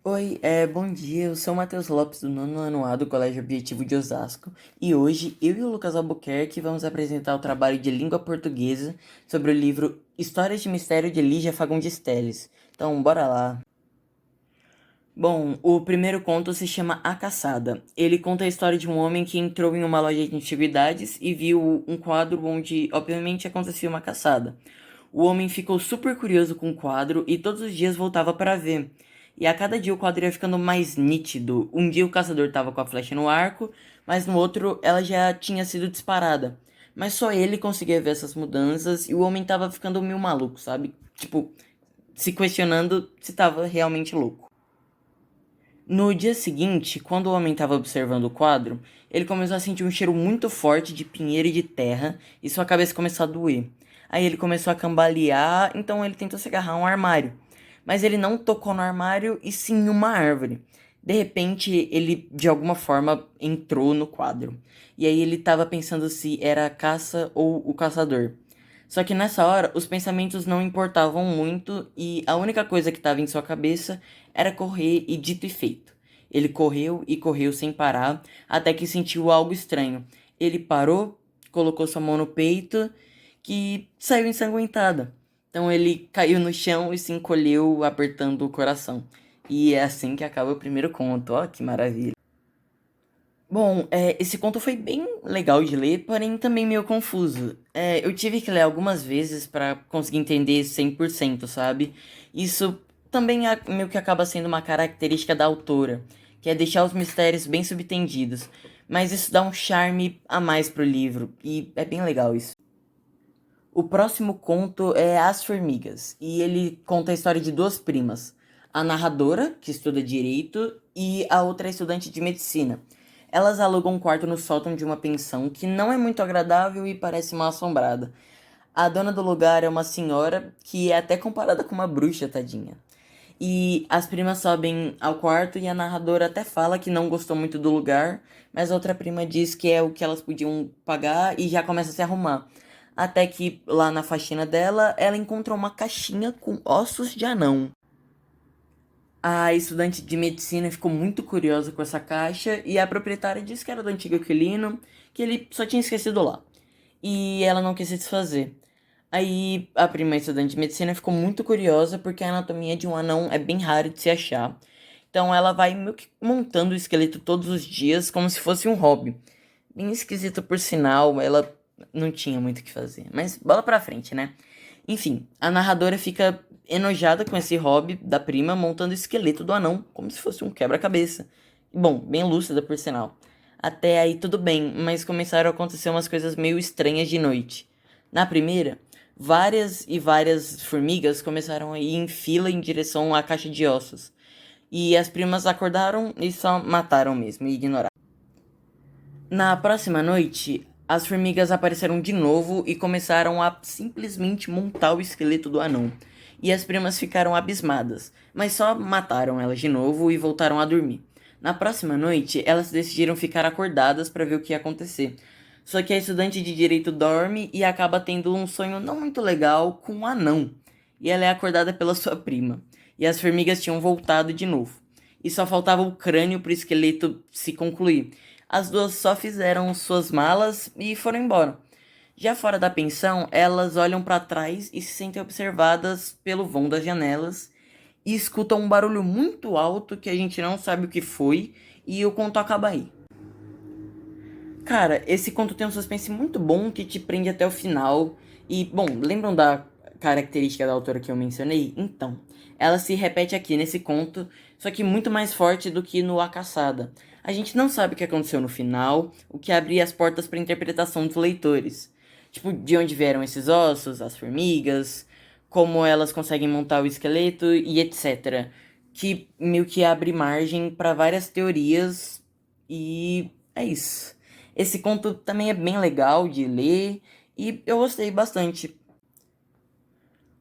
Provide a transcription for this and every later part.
Oi, bom dia, eu sou o Matheus Lopes do nono ano A do Colégio Objetivo de Osasco e hoje eu e o Lucas Albuquerque vamos apresentar o trabalho de língua portuguesa sobre o livro Histórias de Mistério de Lígia Fagundes Telles. Então, bora lá. Bom, o primeiro conto se chama A Caçada. Ele conta a história de um homem que entrou em uma loja de antiguidades e viu um quadro onde, obviamente, acontecia uma caçada. O homem ficou super curioso com o quadro e todos os dias voltava para ver. E a cada dia o quadro ia ficando mais nítido. Um dia o caçador estava com a flecha no arco, mas no outro ela já tinha sido disparada. Mas só ele conseguia ver essas mudanças e o homem estava ficando meio maluco, sabe? Tipo, se questionando se estava realmente louco. No dia seguinte, quando o homem estava observando o quadro, ele começou a sentir um cheiro muito forte de pinheiro e de terra e sua cabeça começou a doer. Aí ele começou a cambalear, então ele tentou se agarrar a um armário. Mas ele não tocou no armário e sim em uma árvore. De repente, ele de alguma forma entrou no quadro. E aí ele estava pensando se era a caça ou o caçador. Só que nessa hora, os pensamentos não importavam muito e a única coisa que estava em sua cabeça era correr e dito e feito. Ele correu e correu sem parar até que sentiu algo estranho. Ele parou, colocou sua mão no peito, que saiu ensanguentada. Então ele caiu no chão e se encolheu, apertando o coração. E é assim que acaba o primeiro conto. Ó, que maravilha. Bom, esse conto foi bem legal de ler, porém também meio confuso. Eu tive que ler algumas vezes para conseguir entender 100%, sabe? Isso também meio que acaba sendo uma característica da autora, que é deixar os mistérios bem subtendidos. Mas isso dá um charme a mais pro livro, e é bem legal isso. O próximo conto é As Formigas, e ele conta a história de duas primas. A narradora, que estuda direito, e a outra é estudante de medicina. Elas alugam um quarto no sótão de uma pensão que não é muito agradável e parece mal assombrada. A dona do lugar é uma senhora que é até comparada com uma bruxa, tadinha. E as primas sobem ao quarto e a narradora até fala que não gostou muito do lugar, mas a outra prima diz que é o que elas podiam pagar e já começa a se arrumar. Até que lá na faxina dela, ela encontra uma caixinha com ossos de anão. A estudante de medicina ficou muito curiosa com essa caixa e a proprietária disse que era do antigo inquilino, que ele só tinha esquecido lá. E ela não quis se desfazer. Aí a prima estudante de medicina ficou muito curiosa porque a anatomia de um anão é bem raro de se achar. Então ela vai meio que montando o esqueleto todos os dias como se fosse um hobby. Bem esquisito por sinal, ela não tinha muito o que fazer. Mas bola pra frente, né? Enfim, a narradora fica enojada com esse hobby da prima montando o esqueleto do anão como se fosse um quebra-cabeça. Bom, bem lúcida por sinal. Até aí tudo bem, mas começaram a acontecer umas coisas meio estranhas de noite. Na primeira, várias e várias formigas começaram a ir em fila em direção à caixa de ossos. E as primas acordaram e só mataram mesmo e ignoraram. Na próxima noite, as formigas apareceram de novo e começaram a simplesmente montar o esqueleto do anão. E as primas ficaram abismadas, mas só mataram elas de novo e voltaram a dormir. Na próxima noite, elas decidiram ficar acordadas para ver o que ia acontecer. Só que a estudante de direito dorme e acaba tendo um sonho não muito legal com um anão. E ela é acordada pela sua prima. E as formigas tinham voltado de novo. E só faltava o crânio para o esqueleto se concluir. As duas só fizeram suas malas e foram embora. Já fora da pensão, elas olham para trás e se sentem observadas pelo vão das janelas e escutam um barulho muito alto que a gente não sabe o que foi e o conto acaba aí. Cara, esse conto tem um suspense muito bom que te prende até o final. E, bom, lembram da característica da autora que eu mencionei? Então, ela se repete aqui nesse conto, só que muito mais forte do que no A Caçada. A gente não sabe o que aconteceu no final, o que abre as portas para a interpretação dos leitores. Tipo, de onde vieram esses ossos, as formigas, como elas conseguem montar o esqueleto e etc. Que meio que abre margem para várias teorias e é isso. Esse conto também é bem legal de ler e eu gostei bastante.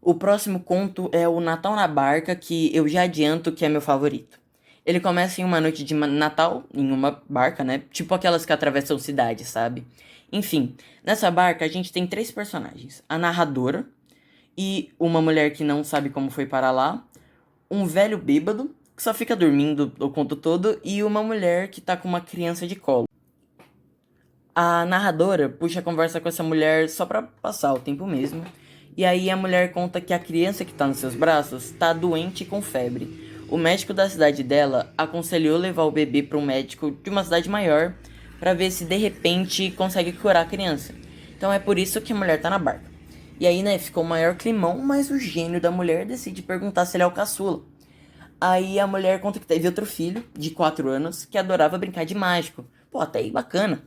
O próximo conto é o Natal na Barca, que eu já adianto que é meu favorito. Ele começa em uma noite de Natal, em uma barca, né? Tipo aquelas que atravessam cidades, sabe? Enfim, nessa barca a gente tem três personagens: a narradora e uma mulher que não sabe como foi parar lá, um velho bêbado que só fica dormindo o conto todo e uma mulher que tá com uma criança de colo. A narradora puxa a conversa com essa mulher só pra passar o tempo mesmo. E aí a mulher conta que a criança que tá nos seus braços tá doente e com febre. O médico da cidade dela aconselhou levar o bebê para um médico de uma cidade maior para ver se de repente consegue curar a criança. Então é por isso que a mulher tá na barca. E aí, né, ficou o maior climão, mas o gênio da mulher decide perguntar se ele é o caçula. Aí a mulher conta que teve outro filho, de 4 anos, que adorava brincar de mágico. Pô, até aí bacana.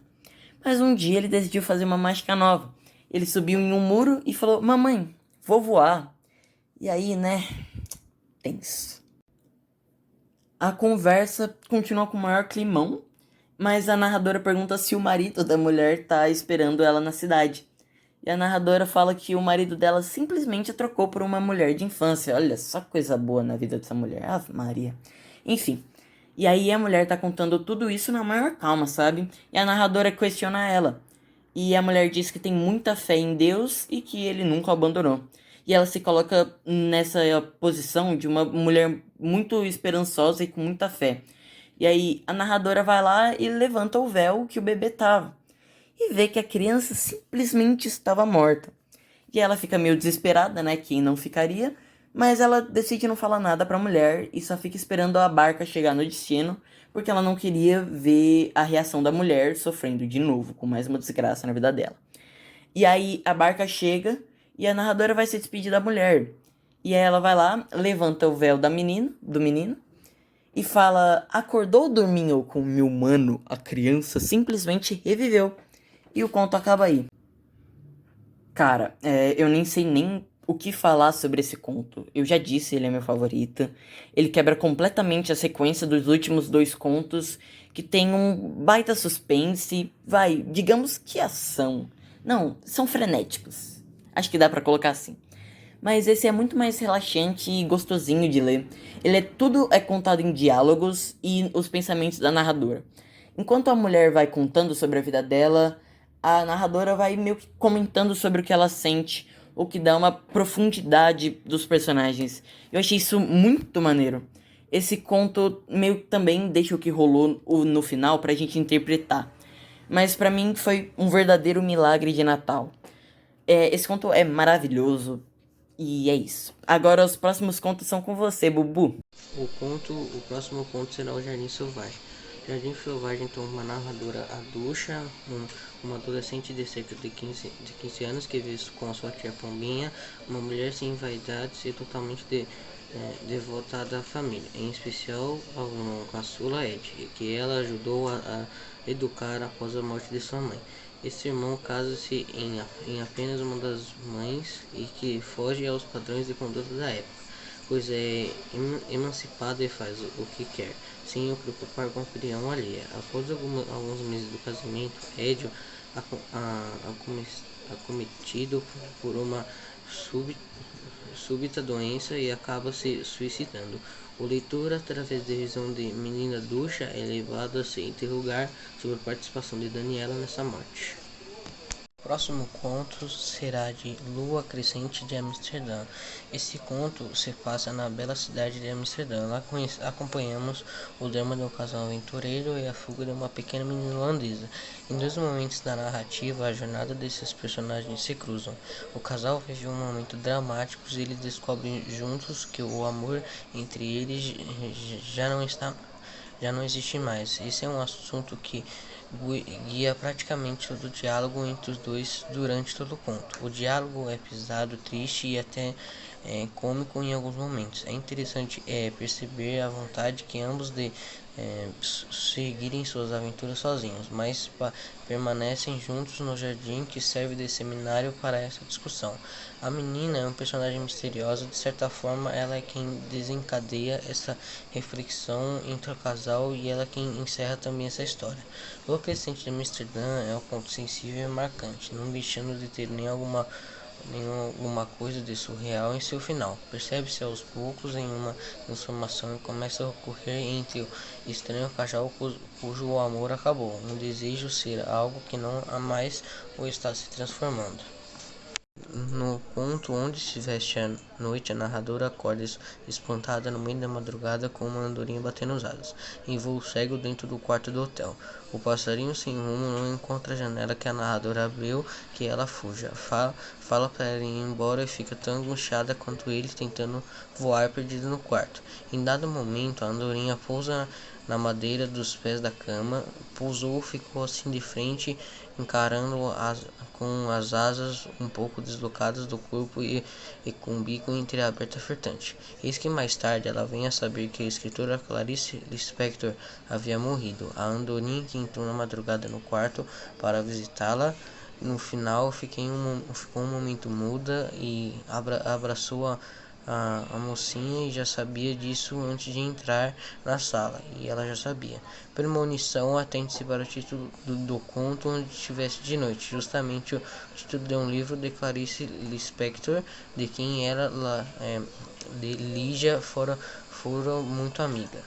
Mas um dia ele decidiu fazer uma mágica nova. Ele subiu em um muro e falou: Mamãe, vou voar. E aí, né? Tenso. A conversa continua com o maior climão, mas a narradora pergunta se o marido da mulher tá esperando ela na cidade. E a narradora fala que o marido dela simplesmente a trocou por uma mulher de infância. Olha só coisa boa na vida dessa mulher. Ave Maria. Enfim. E aí a mulher tá contando tudo isso na maior calma, sabe? E a narradora questiona ela. E a mulher diz que tem muita fé em Deus e que ele nunca a abandonou. E ela se coloca nessa posição de uma mulher muito esperançosa e com muita fé. E aí a narradora vai lá e levanta o véu que o bebê tava. E vê que a criança simplesmente estava morta. E ela fica meio desesperada, né? Quem não ficaria? Mas ela decide não falar nada pra mulher e só fica esperando a barca chegar no destino, porque ela não queria ver a reação da mulher sofrendo de novo, com mais uma desgraça na vida dela. E aí a barca chega e a narradora vai se despedir da mulher. E aí ela vai lá, levanta o véu do menino, e fala: acordou ou dormiu com o meu mano? A criança simplesmente reviveu. E o conto acaba aí. Cara, eu nem sei nem o que falar sobre esse conto. Eu já disse, ele é meu favorito. Ele quebra completamente a sequência dos últimos 2 contos, que tem um baita suspense. Vai, digamos que ação. Não, são frenéticos. Acho que dá pra colocar assim. Mas esse é muito mais relaxante e gostosinho de ler. Tudo é contado em diálogos e os pensamentos da narradora. Enquanto a mulher vai contando sobre a vida dela, a narradora vai meio que comentando sobre o que ela sente, o que dá uma profundidade dos personagens. Eu achei isso muito maneiro. Esse conto meio que também deixa o que rolou no final pra gente interpretar. Mas pra mim foi um verdadeiro milagre de Natal. Esse conto é maravilhoso. E é isso. Agora os próximos contos são com você, Bubu. O próximo conto será o Jardim Selvagem. Jardim Selvagem tem uma narradora adulta, uma adolescente de cerca de 15 anos que vive com a sua tia Pombinha, uma mulher sem vaidades e totalmente devotada à família, em especial ao irmão caçula Ed, que ela ajudou a educar após a morte de sua mãe. Esse irmão casa-se em apenas uma das mães e que foge aos padrões de conduta da época, pois é emancipado e faz o que quer, sem o preocupar com a opinião alheia. Após alguns meses do casamento, Edio, acometido por uma súbita doença e acaba se suicidando. O leitor, através da visão de Menina Ducha, é levado a se interrogar sobre a participação de Daniela nessa morte. O próximo conto será de Lua Crescente de Amsterdã. Esse conto se passa na bela cidade de Amsterdã. Lá acompanhamos o drama de um casal aventureiro e a fuga de uma pequena menina holandesa. Em 2 momentos da narrativa, a jornada desses personagens se cruzam. O casal vive um momento dramático e eles descobrem juntos que o amor entre eles já não existe mais. Esse é um assunto que guia praticamente todo o diálogo entre os dois durante todo o conto. O diálogo é pesado, triste e até cômico em alguns momentos. É interessante perceber a vontade que ambos de seguirem suas aventuras sozinhos, mas permanecem juntos no jardim que serve de seminário para essa discussão. A menina é um personagem misterioso, de certa forma ela é quem desencadeia essa reflexão entre o casal e ela é quem encerra também essa história. O Crescente de Amsterdã é um ponto sensível e marcante, não deixando de ter nenhuma coisa de surreal em seu final. Percebe-se aos poucos em uma transformação e começa a ocorrer entre o estranho casal cujo amor acabou, um desejo ser algo que não há mais ou está se transformando. No conto Onde se veste a noite, a narradora acorda espantada no meio da madrugada com uma andorinha batendo as asas, em voo cego dentro do quarto do hotel. O passarinho sem rumo não encontra a janela que a narradora abriu que ela fuja. Fala para ela ir embora e fica tão angustiada quanto ele tentando voar perdido no quarto. Em dado momento, a andorinha pousa na madeira dos pés da cama, pousou, ficou assim de frente, encarando com as asas um pouco deslocadas do corpo e com o bico entreaberto ofertante. Eis que mais tarde ela vem a saber que a escritora Clarice Lispector havia morrido. A andorinha que entrou na madrugada no quarto para visitá-la, no final ficou um momento muda e abraçou a mocinha e já sabia disso antes de entrar na sala, e ela já sabia. Premonição atende-se para o título do conto Onde estivesse de noite, justamente o título de um livro de Clarice Lispector, de quem ela, de Lígia, fora muito amiga.